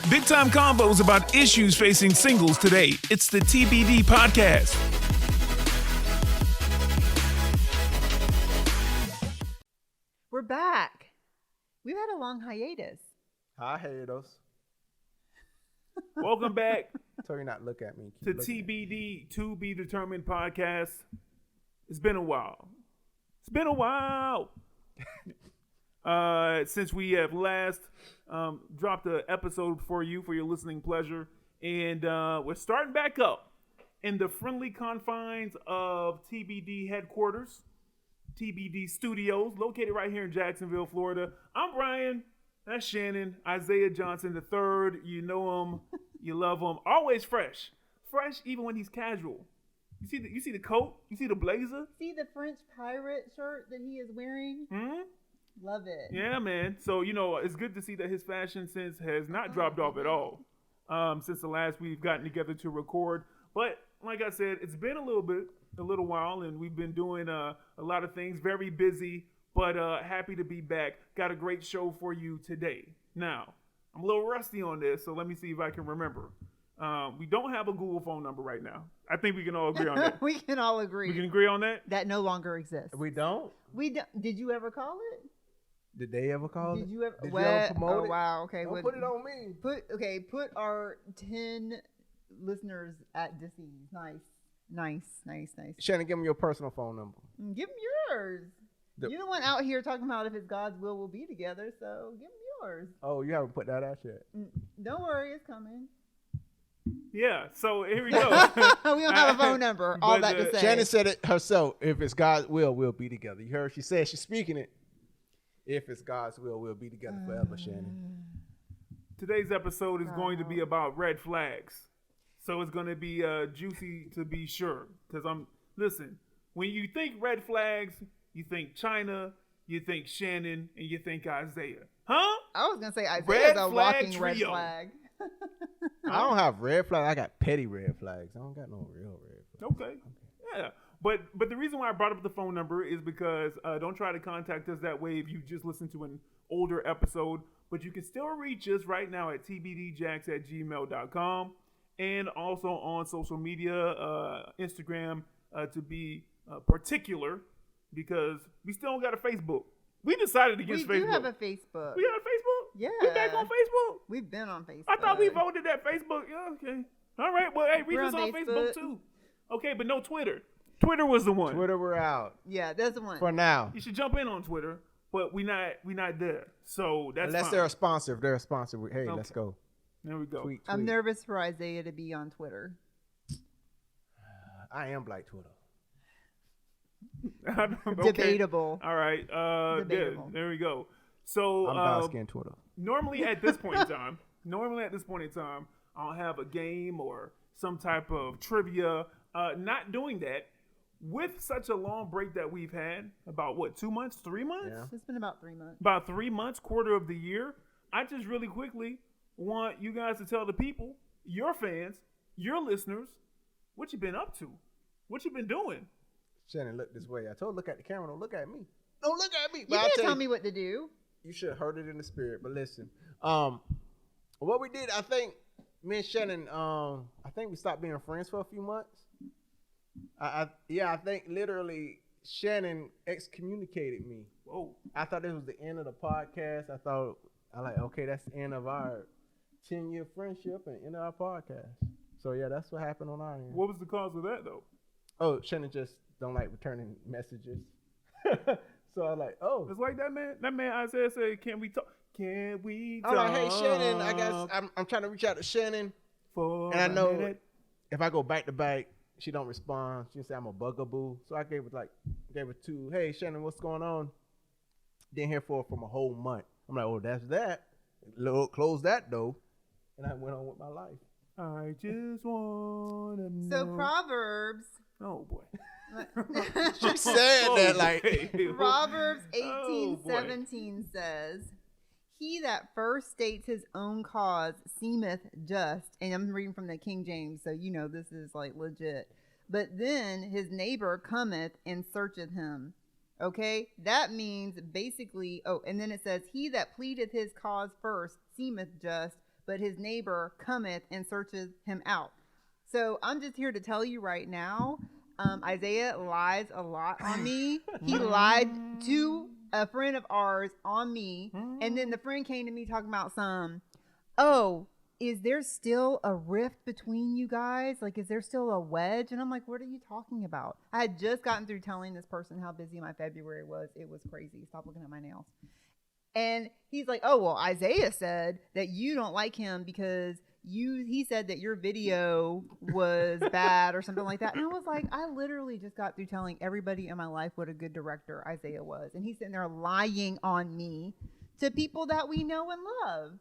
Big time combos about issues facing singles today. It's the TBD podcast. We're back. We've had a long hiatus. Hiatus. Welcome back So you're not look at me. to TBD, To Be Determined podcast. It's been a while. Since we have last dropped an episode for you for your listening pleasure. And we're starting back up in the friendly confines of TBD headquarters, TBD Studios, located right here in Jacksonville, Florida. I'm Brian. That's Shannon. Isaiah Johnson III. You know him. You love him. Always fresh. Fresh even when he's casual. You see the coat? You see the blazer? See the French pirate shirt that he is wearing? Hmm? Love it. Yeah, man. So, it's good to see that his fashion sense has not dropped off at all since the last we've gotten together to record. But like I said, it's been a little while, and we've been doing a lot of things. Very busy, but happy to be back. Got a great show for you today. Now, I'm a little rusty on this, so let me see if I can remember. We don't have a Google phone number right now. I think we can all agree on that. We can all agree. We can agree on that? That no longer exists. We don't? Did you ever call it? Did they ever call Did it? you ever? Did you ever promote it? Wow. Okay. Don't put it on me. Put our 10 listeners at disease. Nice. Shannon, give me your personal phone number. Give them yours. You're the one out here talking about if it's God's will, we'll be together. So give them yours. Oh, you haven't put that out yet. Don't worry, it's coming. Yeah, so here we go. We don't have a phone number. All that to say. Shannon said it herself. If it's God's will, we'll be together. You heard? She said she's speaking it. If it's God's will, we'll be together forever, Shannon. Today's episode is going to be about red flags. So it's going to be juicy to be sure. Because listen, when you think red flags, you think China, you think Shannon, and you think Isaiah. Huh? I was going to say Isaiah's a walking red trio. flag. I don't have red flags. I got petty red flags. I don't got no real red flags. Okay. Yeah. But the reason why I brought up the phone number is because don't try to contact us that way if you just listened to an older episode. But you can still reach us right now at tbdjacks@gmail.com and also on social media, Instagram to be particular, because we still don't got a Facebook. We decided against Facebook. We do have a Facebook. We got a Facebook? Yeah. We back on Facebook? We've been on Facebook. I thought we voted that Facebook. Yeah, okay. All right. Well, hey, reach We're us on on Facebook Facebook too. Okay, but no Twitter. Twitter was the one. Twitter, we're out. Yeah, that's the one. For now. You should jump in on Twitter, but we not there. So that's Unless fine. they're a sponsor. If they're a sponsor, hey, Okay. let's go. There we go. Tweet. I'm nervous for Isaiah to be on Twitter. I am like Twitter. Okay. Debatable. All right. Debatable. There we go. So I'm dark-skinned Twitter. normally at this point in time, I'll have a game or some type of trivia. Not doing that with such a long break that we've had, about 2 months, 3 months? Yeah. It's been about 3 months. About 3 months, quarter of the year. I just really quickly want you guys to tell the people, your fans, your listeners, what you've been up to, what you've been doing. Shannon, look this way. I told her, look at the camera. Don't look at me. Don't look at me. You can't tell me what to do. You should have heard it in the spirit. But listen, what we did, I think, me and Shannon, I think we stopped being friends for a few months. I think literally Shannon excommunicated me. Whoa. I thought this was the end of the podcast. Okay, that's the end of our 10-year friendship and end of our podcast. So yeah, that's what happened on our end. What was the cause of that though? Oh, Shannon just don't like returning messages. So I was like, oh. It's like that man Isaiah said, can we talk? Can we talk? I'm like, hey Shannon, I guess I'm trying to reach out to Shannon. For and I know minute. if I go back to back, she don't respond. She say I'm a bugaboo. So I gave her 2. Hey Shannon, what's going on? Didn't hear from a whole month. I'm like, oh, that's that. Close that though. And I went on with my life. I just wanna know. So Proverbs. Oh boy. She said that like Proverbs 18:17 says, "He that first states his own cause seemeth just," and I'm reading from the King James, so you know this is like legit. "But then his neighbor cometh and searcheth him." Okay, that means basically. Oh, and then it says, "He that pleadeth his cause first seemeth just, but his neighbor cometh and searches him out. So I'm just here to tell you right now, Isaiah lies a lot on me. He lied to a friend of ours on me, and then the friend came to me talking about is there still a rift between you guys? Like, is there still a wedge? And I'm like, what are you talking about? I had just gotten through telling this person how busy my February was. It was crazy. Stop looking at my nails. And he's like, oh, well, Isaiah said that you don't like him because he said that your video was bad or something like that. And I was like, I literally just got through telling everybody in my life what a good director Isaiah was. And he's sitting there lying on me to people that we know and love.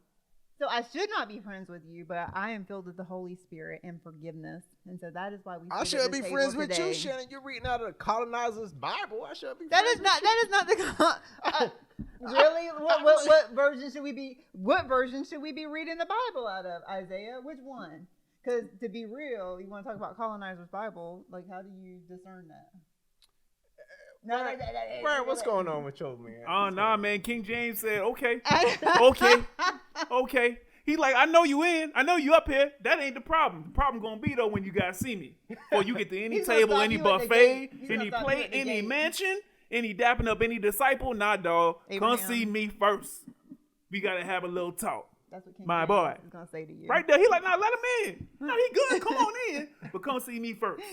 So I should not be friends with you, but I am filled with the Holy Spirit and forgiveness. And so that is why we I should be friends with you, Shannon. You're reading out of the colonizer's Bible. I should be That friends is not the really? What version should we be reading the Bible out of, Isaiah? Which one? Because to be real, you want to talk about colonizer's Bible, like how do you discern that? Brian, what's going on with your man? Oh, nah, man. King James said, okay. Okay. He like, I know you in. I know you up here. That ain't the problem. The problem gonna be, though, when you guys see me. Or you get to any table, any buffet, any plate, any mansion, any dapping up any disciple. Nah, dog. Come see me first. We gotta have a little talk. That's what King My James boy. is gonna say to you. Right there. He like, nah, let him in. No, he good. Come on in. But come see me first.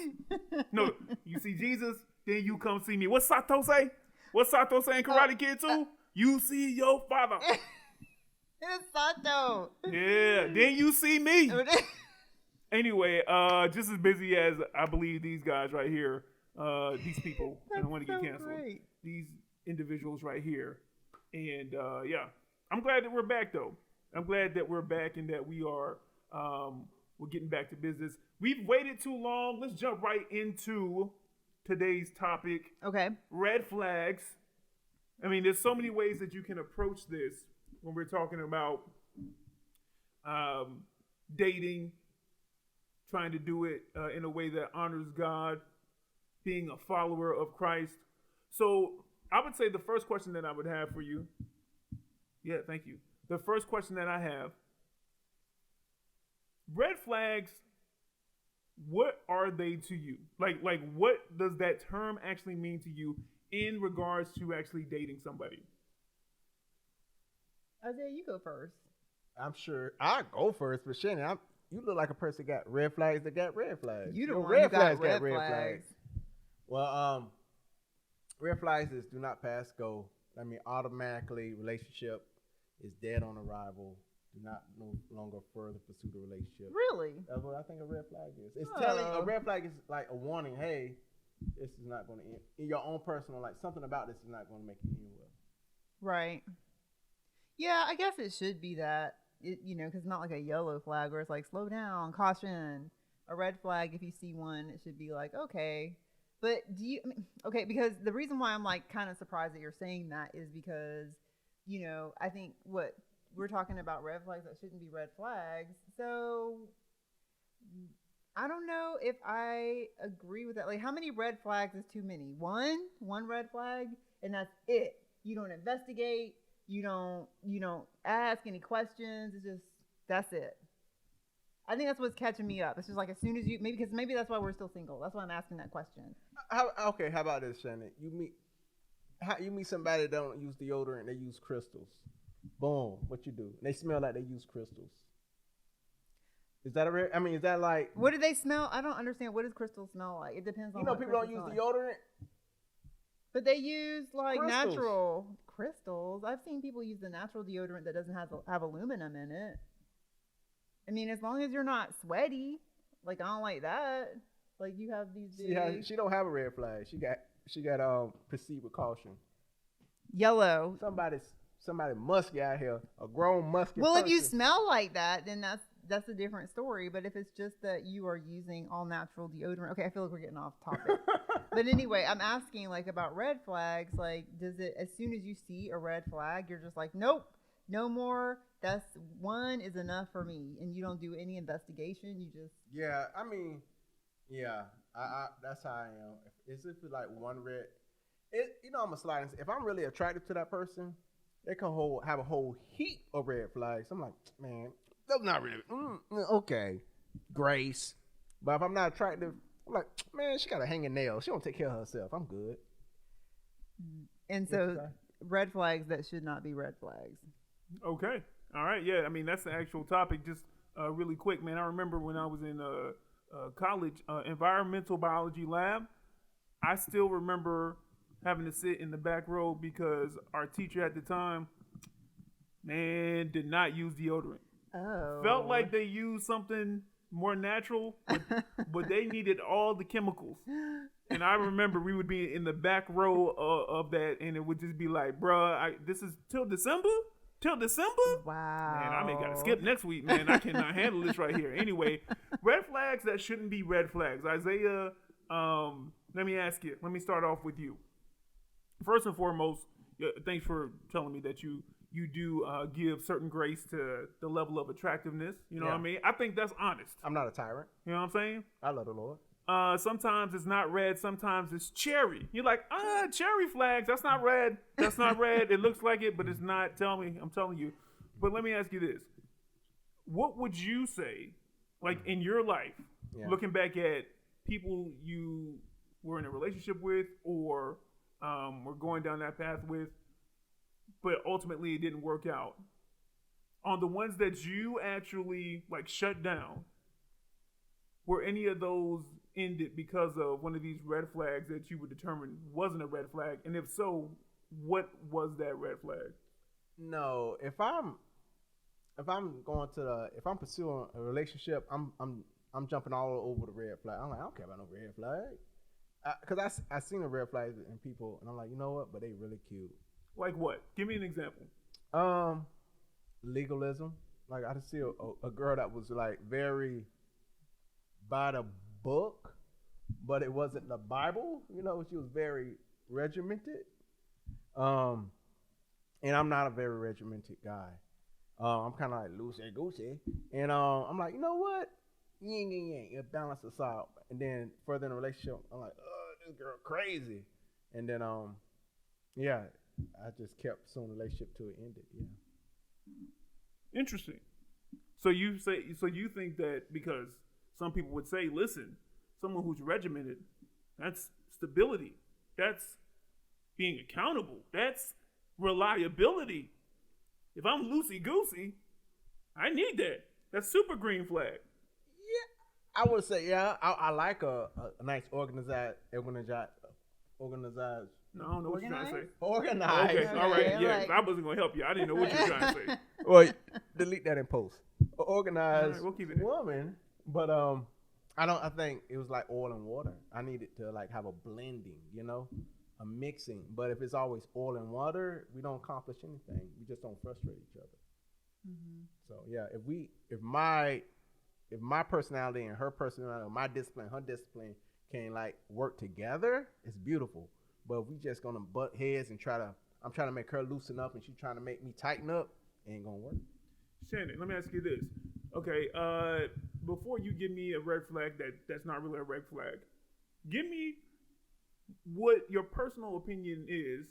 No, you see Jesus, then you come see me. What Sato say? What Sato say in Karate Kid 2? You see your father. It's Sato. Yeah, then you see me. Anyway, just as busy as I believe these guys right here, these people, I don't want to get canceled. Great. These individuals right here. And yeah, I'm glad that we're back though. I'm glad that we're back and that we are we're getting back to business. We've waited too long. Let's jump right into today's topic. Okay. Red flags. I mean, there's so many ways that you can approach this when we're talking about dating, trying to do it in a way that honors God, being a follower of Christ. So I would say the first question that I would have for you. Yeah, thank you. The first question that I have, red flags, what are they to you? Like what does that term actually mean to you in regards to actually dating somebody? Isaiah, you go first. I'm sure I go first, but Shannon, you look like a person that got red flags that got red flags. You the Your one red who got flags red flags. Well, red flags is do not pass go. I mean, automatically relationship is dead on arrival. Do not no longer further pursue the relationship. Really? That's what I think a red flag is. It's telling a red flag is like a warning. Hey, this is not going to end. In your own personal, like something about this is not going to make you end well. Right. Yeah, I guess it should be that. Because it's not like a yellow flag where it's like slow down, caution. A red flag, if you see one, it should be like okay. But because the reason why I'm like kind of surprised that you're saying that is because, I think what we're talking about red flags that shouldn't be red flags. So I don't know if I agree with that. Like, how many red flags is too many? One red flag, and that's it. You don't investigate. You don't ask any questions. It's just, that's it. I think that's what's catching me up. It's just like as soon as maybe that's why we're still single. That's why I'm asking that question. How about this, Shannon? You meet somebody that don't use deodorant, they use crystals. Boom, what you do? They smell like they use crystals. Is that is that like? What do they smell? I don't understand. What does crystals smell like? It depends on. People don't use deodorant. But they use like crystals. Natural crystals. I've seen people use the natural deodorant that doesn't have aluminum in it. I mean, as long as you're not sweaty, like I don't like that. Like you have these. She don't have a red flag. She got proceed with caution. Yellow. Somebody musky out here, a grown musky. Well, person. if you smell like that, then that's a different story. But if it's just that you are using all natural deodorant, okay, I feel like we're getting off topic. But anyway, I'm asking like about red flags. Like, does it as soon as you see a red flag, you're just like, nope, no more. That's one is enough for me, and you don't do any investigation. You just I that's how I am. If like one red, I'm a sliding. If I'm really attracted to that person, they can have a whole heap of red flags. I'm like, man, That's not really. Okay, grace. But if I'm not attractive, I'm like, man, she got a hanging nail. She don't take care of herself. I'm good. And so, red flags that should not be red flags. Okay. All right. Yeah. I mean, that's the actual topic. Just really quick, man. I remember when I was in college environmental biology lab. I still remember having to sit in the back row because our teacher at the time, man, did not use deodorant. Oh. Felt like they used something more natural, but they needed all the chemicals. And I remember we would be in the back row of that, and it would just be like, bruh, this is till December? Till December? Wow. Man, I may gotta skip next week, man. I cannot handle this right here. Anyway, red flags that shouldn't be red flags. Isaiah, let me ask you. Let me start off with you. First and foremost, thanks for telling me that you do give certain grace to the level of attractiveness. You know what I mean? I think that's honest. I'm not a tyrant. You know what I'm saying? I love the Lord. Sometimes it's not red. Sometimes it's cherry. You're like, cherry flags. That's not red. That's not red. It looks like it, but it's not. Tell me. I'm telling you. But let me ask you this. What would you say, like in your life, looking back at people you were in a relationship with or were going down that path with, but ultimately it didn't work out? On the ones that you actually like shut down, were any of those ended because of one of these red flags that you would determine wasn't a red flag? And if so, what was that red flag? No, if I'm pursuing a relationship, I'm jumping all over the red flag. I'm like, I don't care about no red flag. Because I seen the red flags in people, and I'm like, you know what? But they really cute. Like what? Give me an example. Legalism. Like I just see a girl that was like very by the book, but it wasn't the Bible. You know, she was very regimented. And I'm not a very regimented guy. I'm kind of like loosey goosey, and I'm like, you know what? Ying yang yang. You balance us out. And then further in the relationship, I'm like, oh, this girl crazy. And then I just kept pursuing the relationship till it ended. Yeah. Interesting. So you think that because some people would say, listen, someone who's regimented, that's stability. That's being accountable. That's reliability. If I'm loosey-goosey, I need that. That's super green flag. Yeah, I would say, I like a nice organized. No, I don't know what you're trying to say. Organized. Okay, all right, yeah. I wasn't going to help you. I didn't know what you were trying to say. Well, delete that in post. Organized right, we'll keep it woman, but I think it was like oil and water. I needed to like have a blending, you know, a mixing. But if it's always oil and water, we don't accomplish anything. We just don't frustrate each other. Mm-hmm. So yeah, if my personality and her personality, or my discipline, her discipline can like work together, it's beautiful. But if we just gonna butt heads and I'm trying to make her loosen up and she's trying to make me tighten up, it ain't gonna work. Shannon, let me ask you this. Okay, before you give me a red flag that's not really a red flag, give me what your personal opinion is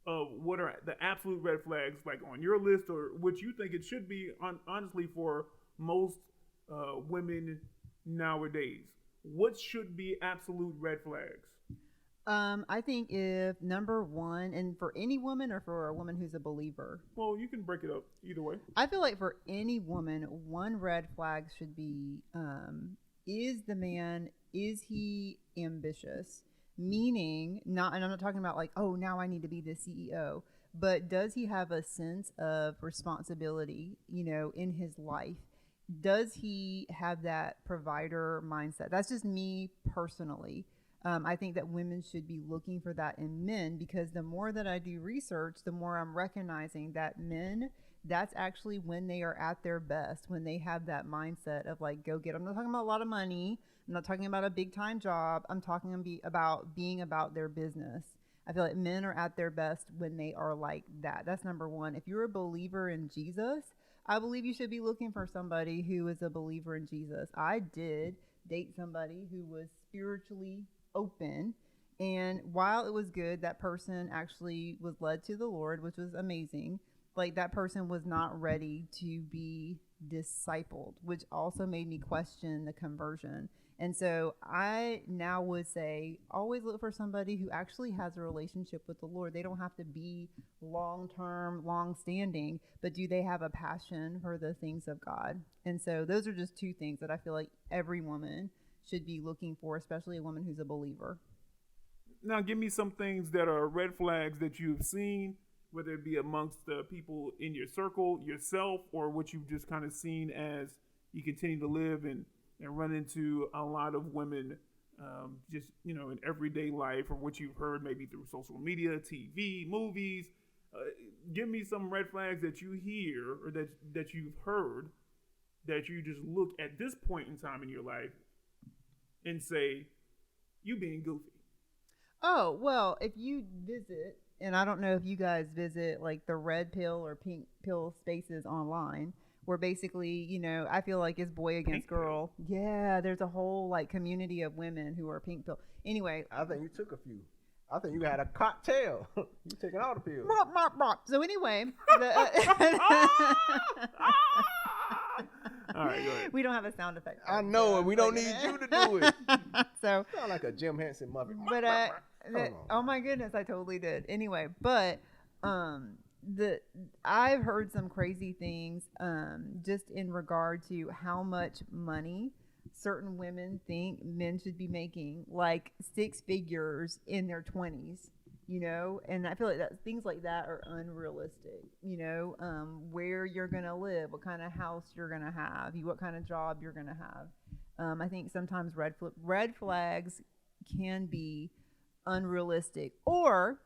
of what are the absolute red flags, like on your list, or what you think it should be, honestly, for most women nowadays. What should be absolute red flags? I think if number one, and for any woman or for a woman who's a believer. Well, you can break it up either way. I feel like for any woman, one red flag should be, is the man, is he ambitious? Meaning, and I'm not talking about like, oh, now I need to be the CEO, but does he have a sense of responsibility, in his life? Does he have that provider mindset? That's just me personally. I think that women should be looking for that in men, because the more that I do research, the more I'm recognizing that men, that's actually when they are at their best, when they have that mindset of like, go get. I'm not talking about a lot of money. I'm not talking about a big time job. I'm talking about being about their business. I feel like men are at their best when they are like that. That's number one. If you're a believer in Jesus, I believe you should be looking for somebody who is a believer in Jesus. I did date somebody who was spiritually open, and while it was good, that person actually was led to the Lord, which was amazing. Like, that person was not ready to be discipled, which also made me question the conversion. And so I now would say always look for somebody who actually has a relationship with the Lord. They don't have to be long-term, long-standing, but do they have a passion for the things of God? And so those are just two things that I feel like every woman should be looking for, especially a woman who's a believer. Now, give me some things that are red flags that you've seen, whether it be amongst the people in your circle, yourself, or what you've just kind of seen as you continue to live and run into a lot of women just, in everyday life, or what you've heard maybe through social media, TV, movies. Give me some red flags that you hear or that you've heard that you just look at this point in time in your life and say, you being goofy. Oh, well, if you visit, and I don't know if you guys visit like the red pill or pink pill spaces online, where basically, I feel like it's boy against girl. Yeah, there's a whole like community of women who are pink pill. Anyway. I think you took a few. I think you had a cocktail. You taking all the pills. So anyway. All right, go ahead. We don't have a sound effect. I know, and we don't need you to do it. So sound like a Jim Henson Muppet. But oh my goodness, I totally did. Anyway, but I've heard some crazy things just in regard to how much money certain women think men should be making, like 6 figures in their 20s. And I feel like that things like that are unrealistic. Where you're gonna live, what kind of house you're gonna have, what kind of job you're gonna have. I think sometimes red flags can be unrealistic. Or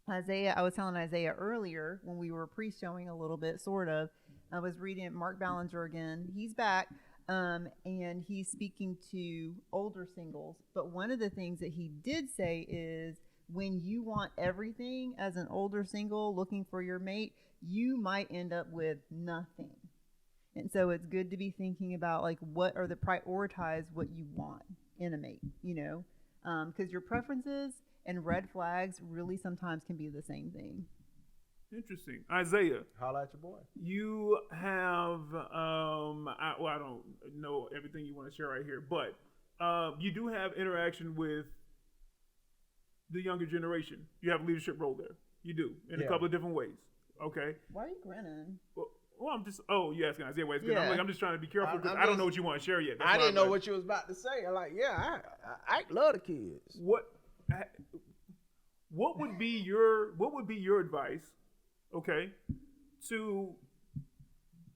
Isaiah, I was telling Isaiah earlier when we were pre-showing a little bit, sort of. I was reading Mark Ballinger again. He's back, and he's speaking to older singles. But one of the things that he did say is, when you want everything as an older single looking for your mate, you might end up with nothing. And so it's good to be thinking about like prioritize what you want in a mate, because your preferences and red flags really sometimes can be the same thing. Interesting. Isaiah, holla at your boy. You have I don't know everything you want to share right here, but you do have interaction with the younger generation. You have a leadership role there. You do, in a couple of different ways. Okay. Why are you grinning? Well, I'm just. Oh, you asking Isaiah ways? Yeah. I'm just trying to be careful because I don't know what you want to share yet. I didn't know what you was about to say. I'm like, I love the kids. What would be your advice? Okay, to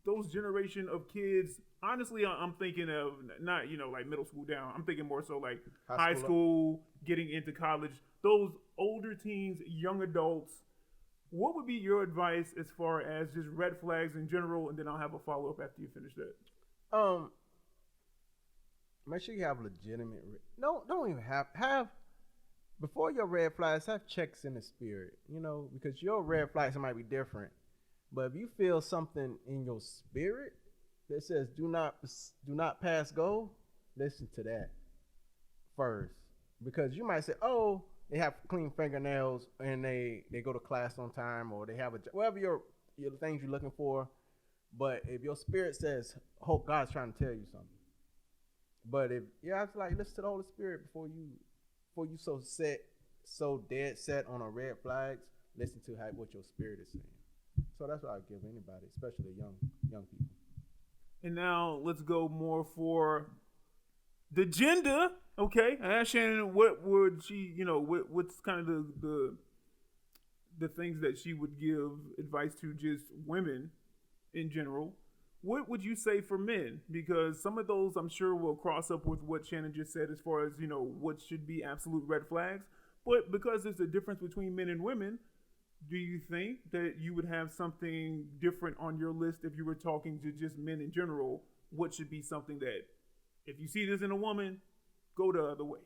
those generation of kids. Honestly, I'm thinking of not like middle school down. I'm thinking more so like high school, getting into college. Those older teens, young adults. What would be your advice as far as just red flags in general, and then I'll have a follow up after you finish that. Make sure you have legitimate. Don't even have before your red flags. Have checks in the spirit, because your red flags might be different. But if you feel something in your spirit that says do not pass go, listen to that first, because you might say, oh, they have clean fingernails and they go to class on time, or they have whatever your things you're looking for. But if your spirit says, oh, God's trying to tell you something. But if you have to listen to the Holy Spirit before you so dead set on a red flags, listen to what your spirit is saying. So that's what I give anybody, especially young people. And now let's go more for the gender. Okay, I asked Shannon what would she, what's kind of the things that she would give advice to just women in general. What would you say for men? Because some of those I'm sure will cross up with what Shannon just said as far as, what should be absolute red flags. But because there's a difference between men and women, do you think that you would have something different on your list if you were talking to just men in general? What should be something that, if you see this in a woman, go the other way?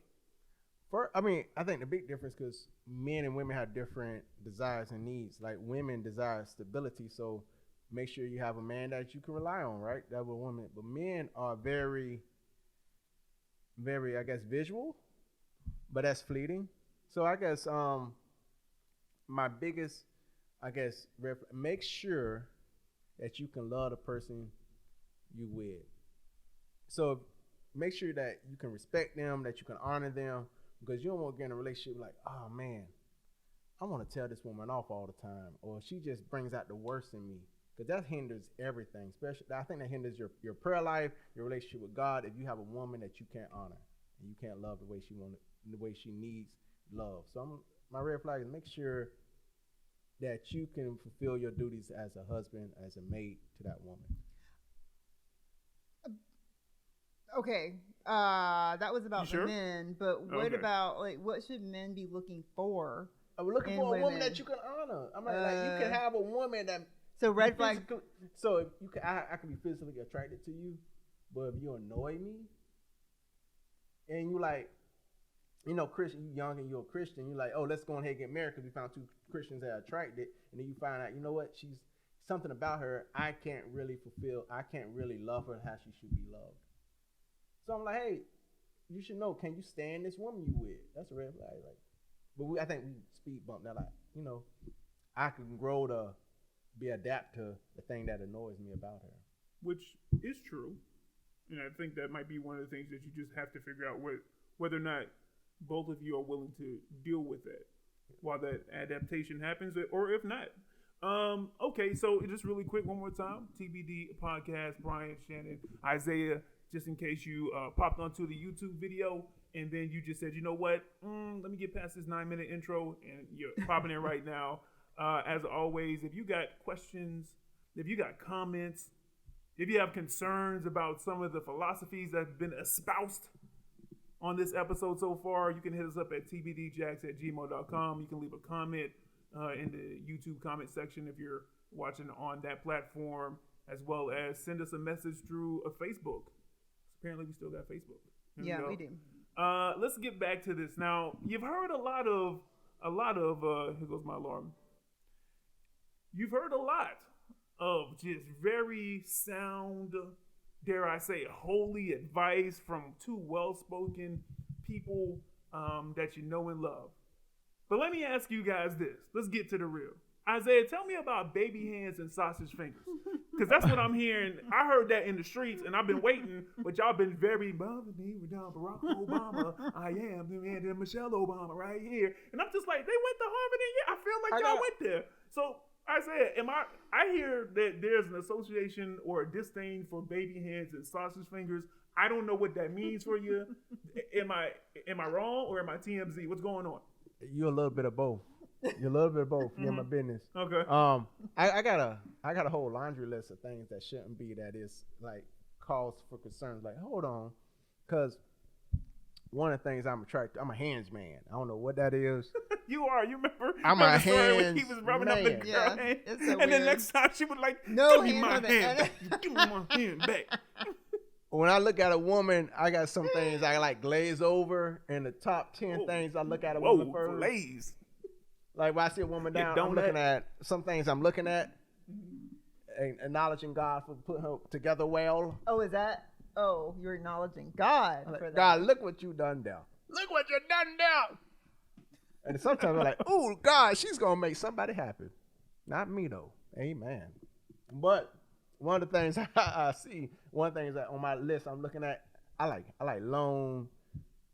I think the big difference, because men and women have different desires and needs. Like women desire stability, so make sure you have a man that you can rely on, right? That will woman. But men are very, very, I guess, visual, but that's fleeting. So I guess my biggest, make sure that you can love the person you with. So make sure that you can respect them, that you can honor them, because you don't want to get in a relationship like, oh man, I want to tell this woman off all the time, or she just brings out the worst in me, because that hinders everything. Especially, I think that hinders your prayer life, your relationship with God. If you have a woman that you can't honor and you can't love the way she wanted, the way she needs love. So my red flag is make sure that you can fulfill your duties as a husband, as a mate to that woman. Okay, that was about You the sure? men, but what Okay. about like what should men be looking for? We're looking in for a woman women? that you can honor. I'm like you can have a woman that. So red flag. So if you can, I can be physically attracted to you, but if you annoy me, and you like, you know, Christian, you young and you're a Christian, you're like, oh, let's go ahead and get married because we found two Christians that are attracted, and then you find out, you know what, she's something about her I can't really fulfill. I can't really love her how she should be loved. So I'm like, hey, you should know, can you stand this woman you with? That's a red flag. Like, but I think we speed bump that. Like, you know, I can grow to be adapt to the thing that annoys me about her. Which is true. And I think that might be one of the things that you just have to figure out whether or not both of you are willing to deal with that while that adaptation happens, or if not. Okay, so just really quick, one more time. TBD podcast, Brian, Shannon, Isaiah, just in case you popped onto the YouTube video and then you just said, you know what, let me get past this 9-minute intro, and you're popping in right now. As always, if you got questions, if you got comments, if you have concerns about some of the philosophies that have been espoused on this episode so far, you can hit us up at tbdjacks@gmail.com. You can leave a comment in the YouTube comment section if you're watching on that platform, as well as send us a message through a Facebook. Apparently, we still got Facebook. Yeah, we do. Let's get back to this. Now, you've heard a lot of here goes my alarm. You've heard a lot of just very sound, dare I say, holy advice from two well-spoken people that you know and love. But let me ask you guys this. Let's get to the real. Isaiah, tell me about baby hands and sausage fingers. Because that's what I'm hearing. I heard that in the streets, and I've been waiting, but y'all been very, Barack Obama, I am, and Michelle Obama right here. And I'm just like, they went to Harvard, and yeah, I feel like y'all went there. So, Isaiah, I hear that there's an association or a disdain for baby hands and sausage fingers. I don't know what that means for you. Am I wrong, or am I TMZ? What's going on? You're a little bit of both. You're a little bit of both. You're my business. Okay. I got a whole laundry list of things that shouldn't be, that is like cause for concerns. Like, hold on, because one of the things I'm attracted, I'm a hands man. I don't know what that is. You are. You remember? I'm a when he hands was rubbing up the man. girl Yeah, hand, it's so and then weird. next time she would like, No give me hand my on the hand end. back. Give me my hand back. When I look at a woman, I got some things I like glaze over, and the top 10 things I look at a woman first. Glaze. Like when I see a woman down, don't I'm looking at some things I'm looking at, and acknowledging God for putting her together well. Oh, is that? Oh, you're acknowledging God I'm like, for that. God, look what you done down. Look what you done down. And sometimes I'm like, oh, God, she's going to make somebody happy. Not me, though. Amen. But one of the things I see, one of the things that on my list I'm looking at, I like long,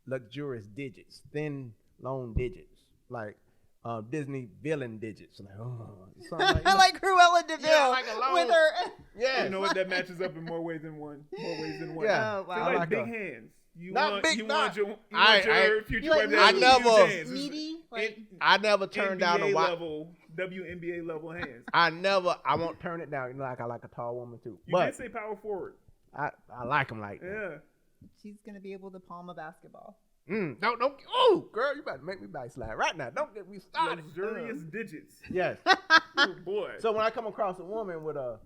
luxurious digits, thin, long digits, like Disney villain digits. Like, something like, I like Cruella de Vil Yeah, like a long- with her. yeah. You know what? That matches up in more ways than one. Yeah. Oh, So wow. like like big a- hands. You Not want big, you not- want your future You like wife to have I never- huge hands. meaty, like I never turned down a NBA wife. level, WNBA level hands. I won't turn it down. You know, like I like a tall woman too. You But did say power forward. I like them like that. Yeah. she's gonna be able to palm a basketball. Don't. Oh, girl, you about to make me backslide right now. Don't get me started. Luxurious digits. Yes. Oh boy. So when I come across a woman with a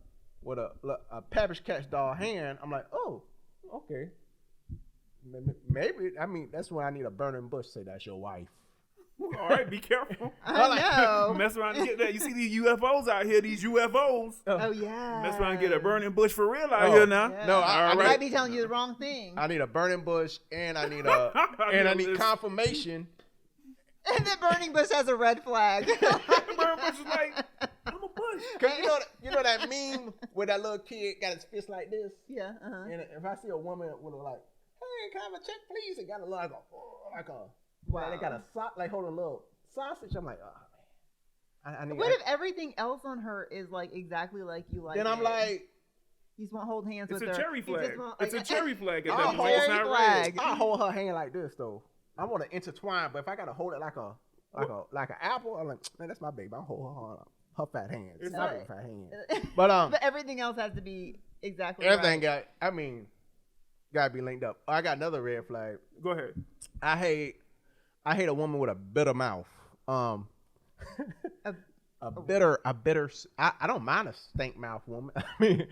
Pepperidge Catch doll hand, I'm like, oh, okay. Maybe. I mean, that's when I need a burning bush. Say that's your wife. All right, be careful. I know. Mess around and get that. You see these UFOs out here, these UFOs. Oh yeah. Mess around and get a burning bush for real out Oh. here now. Yeah. No, I I might need, be telling you the wrong thing. I need a burning bush, and I need I need confirmation. And the burning bush has a red flag. The burning bush is like, I'm a bush. does. Cause you know that meme where that little kid got his fist like this. Yeah. And if I see a woman with like, hey, can I have a check, please? It got a little like a Wow. they got a like hold a little sausage. I'm like, oh man. What if everything else on her is like exactly like you like? Then I'm like, you just want to hold hands It's with a her. cherry You just flag. want, It's a like, cherry flag at I'll that point. It's cherry not flag. red. I hold her hand like this though. I want to intertwine, but if I gotta hold it like an apple, I'm like, man, that's my baby. I'll hold her fat hands. It's Not not- her fat hands. But everything else has to be exactly everything right. gotta be linked up. I got another red flag. Go ahead. I hate a woman with a bitter mouth. I don't mind a stink mouth woman. I mean,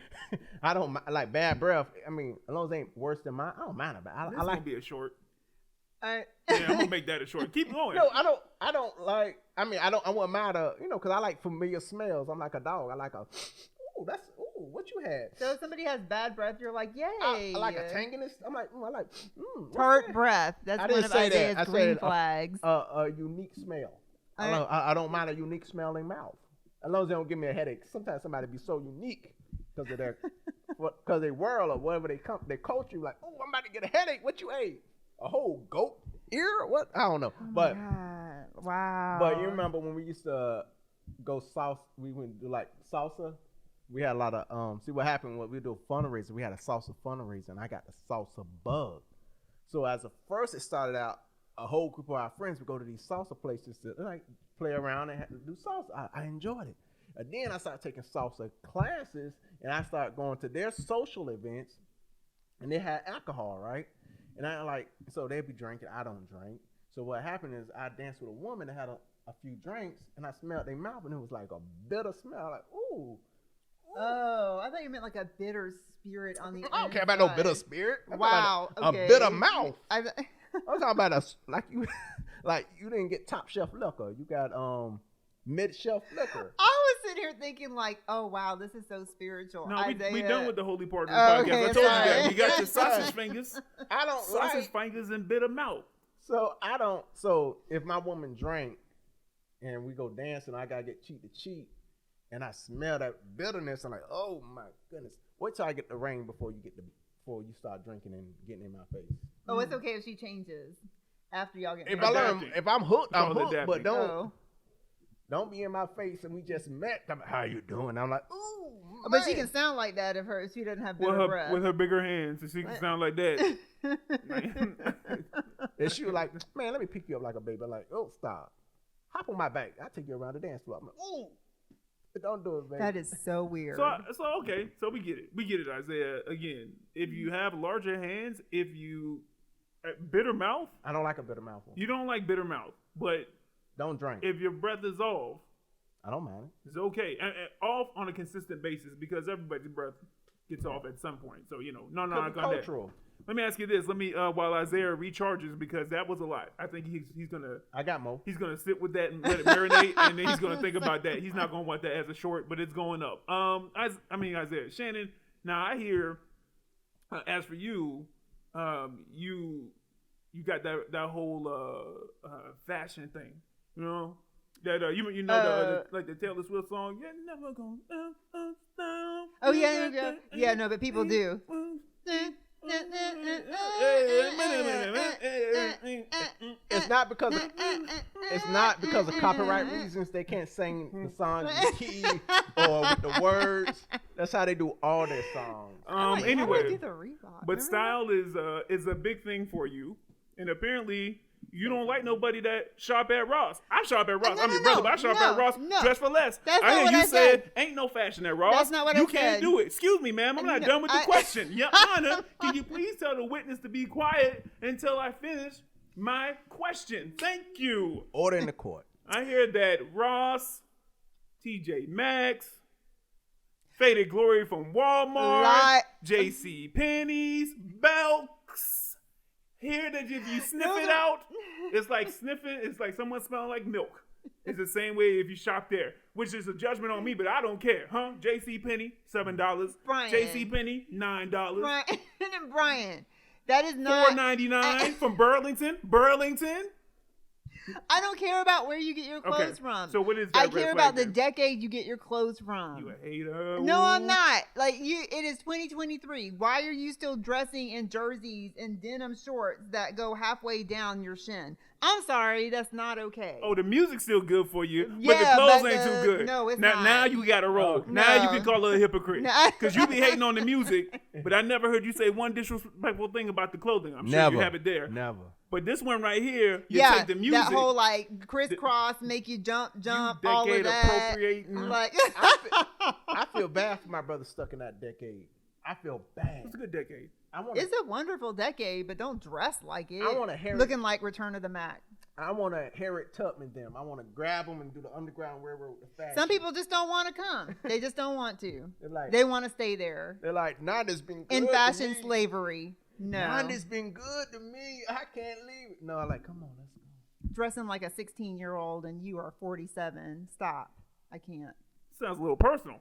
I don't like bad breath. I mean, as long as it ain't worse than mine, I don't mind it. I This like. gonna be a short. I- Yeah, I'm gonna make that a short. Keep going. No, I don't like. I mean, I wouldn't mind because I like familiar smells. I'm like a dog. I like what you had. So if somebody has bad breath, you're like, yay. I like a tanginess. I'm like, what's Tart that? breath. That's I one didn't of say that. Isaiah's I green said, flags. A unique smell. I don't mind a unique smelling mouth. As long as they don't give me a headache. Sometimes somebody be so unique because of their world or whatever they culture. Like, oh, I'm about to get a headache. What you ate? A whole goat ear? What? I don't know. But wow. But you remember when we used to go salsa? We went to do like salsa. We had a lot of see what happened when we do a fundraiser. We had a salsa fundraiser, and I got the salsa bug. So as a first, it started out a whole group of our friends would go to these salsa places to like play around and do salsa. I enjoyed it. And then I started taking salsa classes, and I started going to their social events, and they had alcohol, right? And I like, so they'd be drinking. I don't drink. So what happened is I danced with a woman that had a few drinks, and I smelled their mouth, and it was like a bitter smell. Like, ooh. Oh, I thought you meant like a bitter spirit on the I don't care about no bitter spirit. I'm Wow. talking about Okay. a bitter mouth. I I'm talking about like you didn't get top shelf liquor. You got mid shelf liquor. was sitting here thinking like, oh wow, this is so spiritual. No, Isaiah. we done with the holy part of the Oh, podcast. okay, I told you that. sorry. You got your sausage fingers. I don't Sausage like. fingers and bitter mouth. So if my woman drank and we go dancing, I gotta get cheek to cheek, and I smell that bitterness. I'm like, oh my goodness. Wait till I get the ring before you start drinking and getting in my face. Oh, it's okay if she changes after y'all get If married. I learn, if I'm hooked, I'm Call it hooked. But adapting. Oh. don't be in my face and we just met. How you doing? I'm like, ooh. But she man. can sound like that if she doesn't have With bitter her breath. with her bigger hands, so she can sound like that. And she was like, man, let me pick you up like a baby. I'm like, oh, stop. Hop on my back. I'll take you around the dance floor. I'm like, ooh. Don't do it, baby. That is so weird. So okay, so we get it, Isaiah. Again, if you have larger hands, if you bitter mouth, I don't like a bitter mouth. you don't like bitter mouth, but Don't drink. if your breath is off, I don't mind it. it's okay. And off on a consistent basis because everybody's breath gets off at some point. So no, Could be cultural. Let me ask you this. Let me while Isaiah recharges because that was a lot. I think he's gonna I got more. he's gonna sit with that and let it marinate, and then he's gonna think about that. He's not gonna want that as a short, but it's going up. Isaiah, Shannon. Now I hear, as for you, you got that whole fashion thing, you know. That like the Taylor Swift song, "You're never gonna stop." Oh yeah, no, but people do. It's not because of copyright reasons they can't sing the song in the key or with the words. That's how they do all their songs. Anyway, but style is a big thing for you, and apparently you don't like nobody that shop at Ross. I shop at Ross. Brother, but I shop at Ross dress for less. That's not what you I said. Ain't no fashion at Ross. That's not what I you said. can't do it. Excuse me, ma'am. I'm not done with the question. Your Honor, can you please tell the witness to be quiet until I finish my question? Thank you. Order in the court. I hear that Ross, TJ Maxx, Faded Glory from Walmart, J.C. Penney's, Belk's. Hear that if you sniff it out, it's like sniffing. It's like someone smelling like milk. It's the same way if you shop there, which is a judgment on me, but I don't care, huh? J.C. Penney, $7. Brian. J.C. Penney, $9. Brian, that is not $4.99 from Burlington. I don't care about where you get your clothes from. So what is that I red care flag about the then? decade you get your clothes from. You a hater? No, Ooh. I'm not. Like it is 2023. Why are you still dressing in jerseys and denim shorts that go halfway down your shin? I'm sorry, that's not okay. Oh, the music's still good for you, but the Yeah, clothes but ain't too good. no, it's now, not. Now you got to roll. Oh, Now you no. can call her a hypocrite. No. Because you be hating on the music, but I never heard you say one disrespectful thing about the clothing. I'm sure you have it there. Never. But this one right here, you Yeah, take the music. that whole like crisscross, make you jump, you all of decade that. appropriating. Like, I feel bad for my brother stuck in that decade. I feel bad. It's a good decade. it's a wonderful decade, but don't dress like it. I want to hear looking like Return of the Mac. I want to Harriet Tubman them. I want to grab them and do the Underground Railroad with the fashion. Some people just don't want to come. They just don't want to. They're like, They want to stay there they're like, Nanda's been good in to fashion me. slavery. No, Nanda's been good to me. I can't leave it. No, I'm like, come on, let's go. dressing like a 16-year-old and you are 47. Stop. I can't. Sounds a little personal.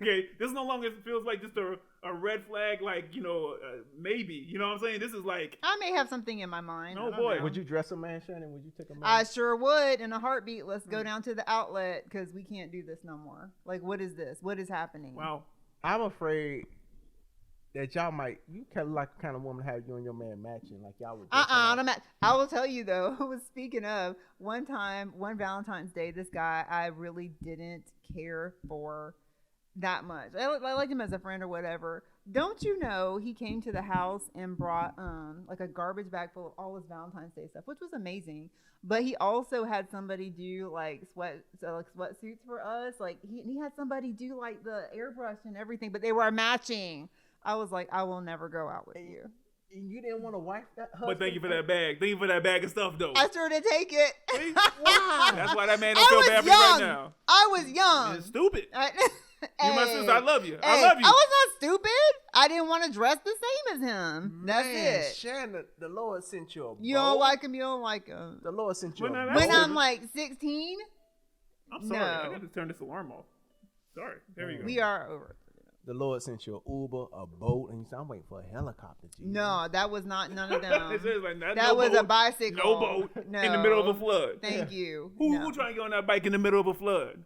Okay, this no longer feels like just a red flag, like, maybe. You know what I'm saying? This is like, I may have something in my mind. Oh, I don't boy. know. Would you dress a man, Shannon? Would you take a man? I sure would in a heartbeat. Let's go down to the outlet because we can't do this no more. Like, what is this? What is happening? wow. I'm afraid that y'all might, you kind of like the kind of woman to have you and your man matching, like y'all would. I will tell you though, speaking of, one Valentine's Day, this guy I really didn't care for that much. I liked him as a friend or whatever. Don't you know he came to the house and brought like a garbage bag full of all his Valentine's Day stuff, which was amazing. But he also had somebody do like sweatsuits for us. Like he had somebody do like the airbrush and everything, but they were matching. I was like, I will never go out with you. And you didn't want to wife that husband? But thank you for that bag. Thank you for that bag of stuff, though. I sure did take it. See? That's why that man don't feel bad for you right now. I was young. It's stupid. You my sister. I love you. Hey, I love you. I was not stupid. I didn't want to dress the same as him. That's Man, it. Shannon, the Lord sent you a You don't like him. You don't like him. The Lord sent you Well, a now When that's I'm like 16, I'm sorry. No. I got to turn this alarm off. Sorry. There we go. we are over. The Lord sent you an Uber, a boat, and you said, I'm waiting for a helicopter. Jesus. No, that was not none of them. It says like, That no was a boat, bicycle. No boat No. in the middle of a flood. Thank you. Who No. trying to get on that bike in the middle of a flood?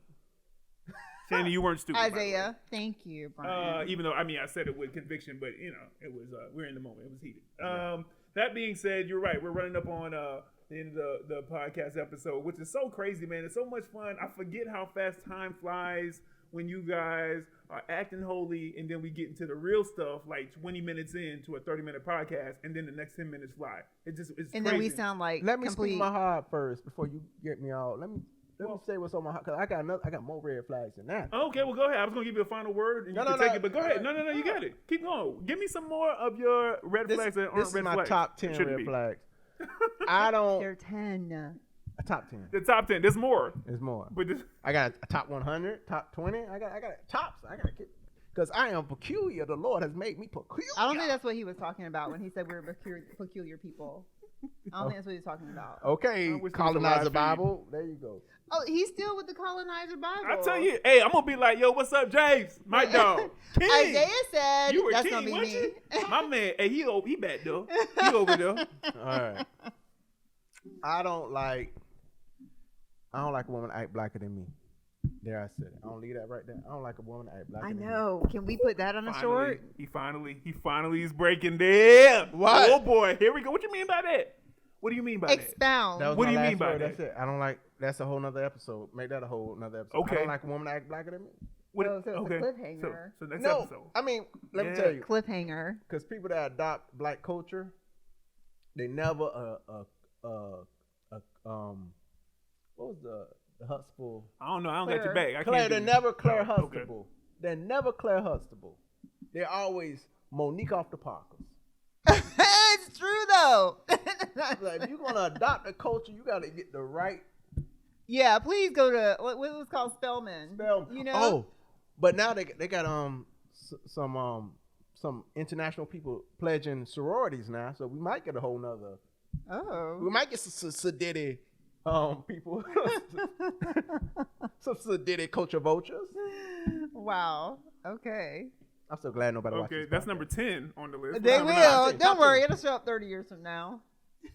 Sandy, you weren't stupid. by the way. Isaiah, thank you, Brian. Even though I said it with conviction, but it was we're in the moment. It was heated. That being said, you're right. We're running up on the end of the podcast episode, which is so crazy, man. It's so much fun. I forget how fast time flies when you guys are acting holy, and then we get into the real stuff like 20 minutes into a 30-minute podcast, and then the next 10 minutes fly. It's and crazy. then we sound like Let me complete. speak my heart first before you get me all. Let me say what's on my heart, because I got more red flags than that. Okay, well, go ahead. I was gonna give you a final word, and you can take it, but go ahead. No, you got it. Keep going. Give me some more of your red flags that aren't This is red my flags. top 10 Shouldn't red be. flags. I don't. They're 10. A top 10. The top 10. There's more. There's more. But this, I got a top 100, top 20. I got tops. I got to get, because I am peculiar. The Lord has made me peculiar. I don't think that's what he was talking about when he said we're peculiar people. I don't think that's what he was talking about. Okay, I wish there was a colonizer live Bible. There you go. Oh, he's still with the colonizer Bible. I tell you, hey, I'm gonna be like, yo, what's up, James? My dog. King. Isaiah said You were that's king, gonna be weren't me. you? My man, hey, he back though. He over there. All right. I don't like a woman to act blacker than me. There, I said it. I don't leave that right there. I don't like a woman to act blacker I than me. know. Can we put that on a short? He finally is breaking down. What? Oh boy, here we go. What you mean by that? What do you mean by that? Expound. That was What my do you last mean by word. that? That's it. I don't like. That's a whole nother episode. Make that a whole nother episode. Okay. I don't like a woman to act blacker than me. What, Oh, so it's a okay. cliffhanger. So next No, episode. I mean, let me Yeah. tell you, Cliffhanger. because people that adopt black culture, they never what was the Huxtable? I don't know. I don't got your Claire. back. I Claire, can't they're do never Claire Oh, okay. Huxtable. They're never Claire Huxtable. They're always Monique off the Parkers. It's true though. Like, if you're gonna adopt a culture, you gotta get the right Yeah, please go to what was called Spellman. spell. You know. Oh, but now they got some international people pledging sororities now, so we might get a whole nother. Oh. We might get some sedity people, some sedity culture vultures. Wow. Okay. I'm so glad nobody watches. Okay, this that's podcast. number 10 on the list. They Number will. nine. Don't worry. It'll show up 30 years from now.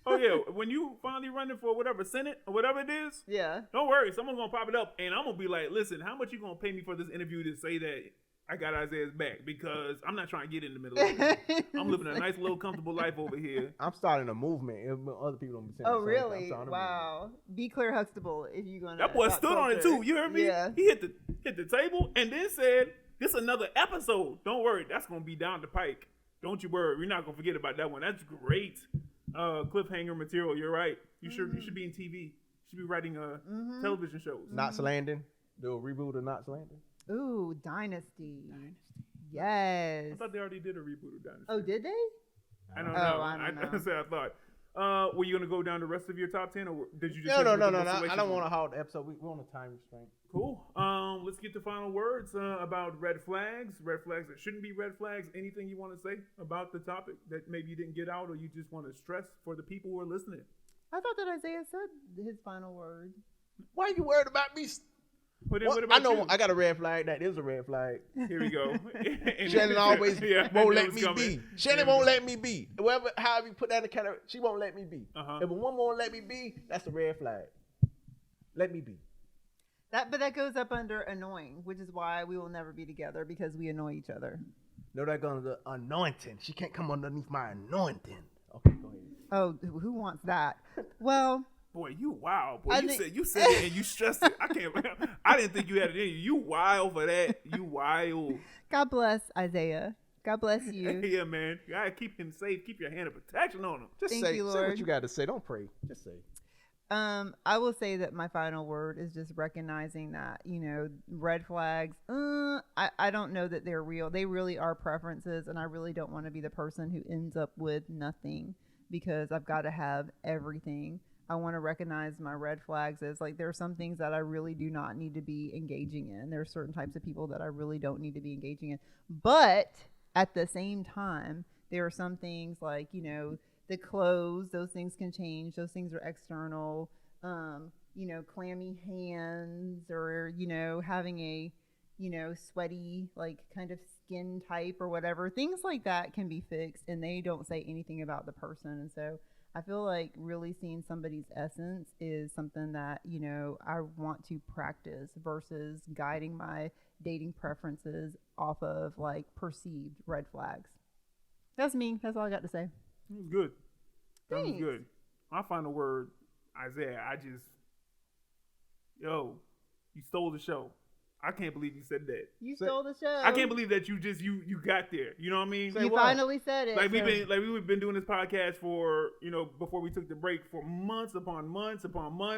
Oh yeah, when you finally running for whatever Senate or whatever it is, Yeah. don't worry, someone's gonna pop it up, and I'm gonna be like, listen, how much you gonna pay me for this interview to say that I got Isaiah's back? Because I'm not trying to get in the middle of it. I'm living a nice little comfortable life over here. I'm starting a movement. If other people don't be saying Oh, the same thing, I'm really? starting a Wow. Be Claire Huxtable if you're gonna. That boy talk stood on it culture. too. You heard me? Yeah. He hit the table and then said, "This another episode. Don't worry, that's gonna be down the pike. Don't you worry. We're not gonna forget about that one. That's great. Cliffhanger material. You're right. You should be in TV. You should be writing television shows. Knots Landing. Do a reboot of Knots Landing. Ooh, Dynasty. Yes. I thought they already did a reboot of Dynasty. Oh, did they? I don't Oh, know. I don't know. I said I thought. Were you gonna go down the rest of your top 10, or did you just? No. hit the I Salacious don't one? want to hold the episode. We're on a time restraint. Cool. Let's get the final words about red flags that shouldn't be red flags. Anything you want to say about the topic that maybe you didn't get out, or you just want to stress for the people who are listening? I thought that Isaiah said his final word. Why are you worried about me? What I about know you? I got a red flag. That is a red flag. Here we go. Shannon always Yeah, I won't knew let it was me coming. be. Shannon won't let me be. However you put that in the category, she won't let me be. Uh-huh. If a woman won't let me be, that's a red flag. Let me be. But that goes up under annoying, which is why we will never be together because we annoy each other. No, that goes to anointing. She can't come underneath my anointing. Okay, go ahead. Oh, who wants that? Well, Boy, you wild. Boy, I you think- said it and you stressed it. I can't. I didn't think you had it in you. You wild for that. You wild. God bless Isaiah. God bless you. Yeah, man. You gotta keep him safe. Keep your hand of protection on him. Just Thank say, you, say Lord. what you got to say. Don't pray. Just say. I will say that my final word is just recognizing that, red flags, I don't know that they're real. They really are preferences, and I really don't want to be the person who ends up with nothing because I've got to have everything. I want to recognize my red flags as like there are some things that I really do not need to be engaging in. There are certain types of people that I really don't need to be engaging in. But at the same time, there are some things like, the clothes, those things can change. Those things are external. Clammy hands or, having a, sweaty, like kind of skin type or whatever. Things like that can be fixed and they don't say anything about the person. And so I feel like really seeing somebody's essence is something that, I want to practice versus guiding my dating preferences off of like perceived red flags. That's me. That's all I got to say. That was good. That was Thanks. good. My final word, Isaiah, you stole the show. I can't believe you said that. You stole the show. I can't believe that you got there. You know what I mean? Say you what? finally said it. Like so- we've been doing this podcast for, before we took the break for months upon months.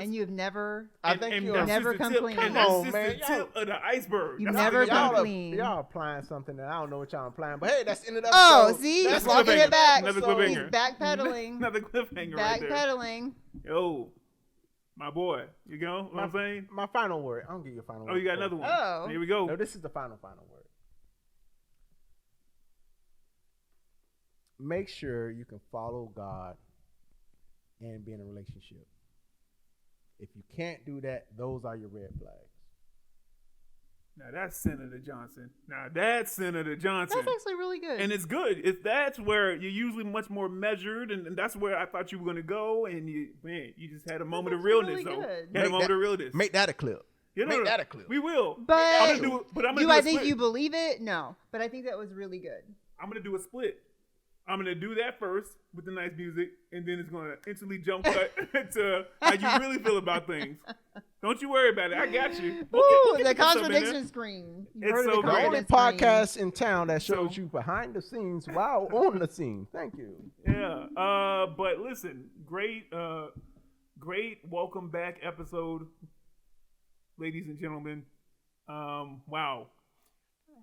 and you have never. I think you're that's never just the tip. complained. And Come that's on, just man. the tip of the iceberg. You That's never all y'all complained. y'all applying something that I don't know what y'all applying. But hey, that's the end of the Oh, episode. see? That's He's walking cliffhanger. it back. Another He's cliffhanger. backpedaling. Another cliffhanger right there. Backpedaling. Yo, my boy. You know what I'm saying? My final word. I'm gonna give you a final word. Oh, you got another one. Oh. Here we go. No, this is the final word. Make sure you can follow God and be in a relationship. If you can't do that, those are your red flags. Now that's Senator Johnson. That's actually really good. And it's good. That's where you're usually much more measured, and that's where I thought you were gonna go. And you just had a moment of actually realness. really Though. good. You had a moment of realness. Make that a clip. Make that a clip. We will. But I'm gonna do do I a think split. you believe it? No. But I think that was really good. I'm gonna do a split. I'm gonna do that first with the nice music, and then it's gonna instantly jump cut to how you really feel about things. Don't you worry about it. I got you. Ooh, We'll the get some in there. contradiction screen. You It's heard of so the good. The only contradiction screen. podcast in town that shows So- you behind the scenes while on the scene. Thank you. Yeah. But listen, great welcome back episode, ladies and gentlemen. Wow.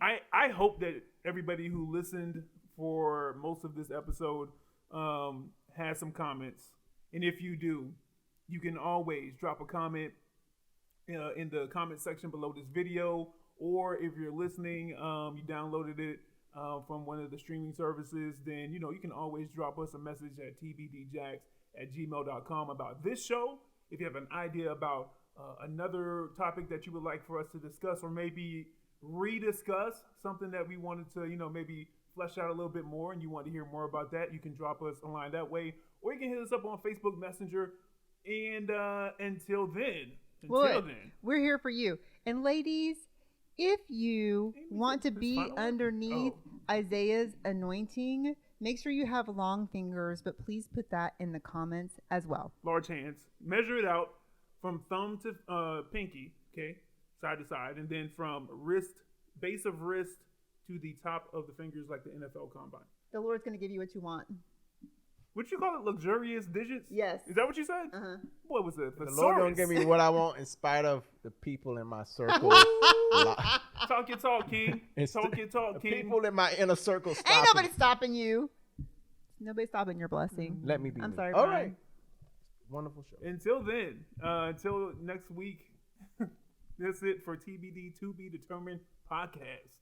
I hope that everybody who listened for most of this episode has some comments. And if you do, you can always drop a comment in the comment section below this video, or if you're listening, you downloaded it from one of the streaming services, then you can always drop us a message at tbdjacks@gmail.com about this show. If you have an idea about another topic that you would like for us to discuss, or maybe rediscuss something that we wanted to maybe flesh out a little bit more and you want to hear more about that, you can drop us a line that way, or you can hit us up on Facebook Messenger. And until then, we're here for you. And ladies, if you want to be underneath Isaiah's anointing, make sure you have long fingers, but please put that in the comments as well. Large hands. Measure it out from thumb to pinky, okay, side to side, and then from base of wrist to the top of the fingers like the NFL Combine. The Lord's going to give you what you want. What you call it? Luxurious digits? Yes. Is that what you said? Uh-huh. What was it? The Lord don't give me what I want in spite of the people in my circle. Talk your talk, King. Talk your talk, King. People in my inner circle stopping. Ain't nobody stopping you. Nobody's stopping your blessing. Let me be. I'm sorry, All Brian. right. Wonderful show. Until then, until next week, that's it for TBD To Be Determined podcast.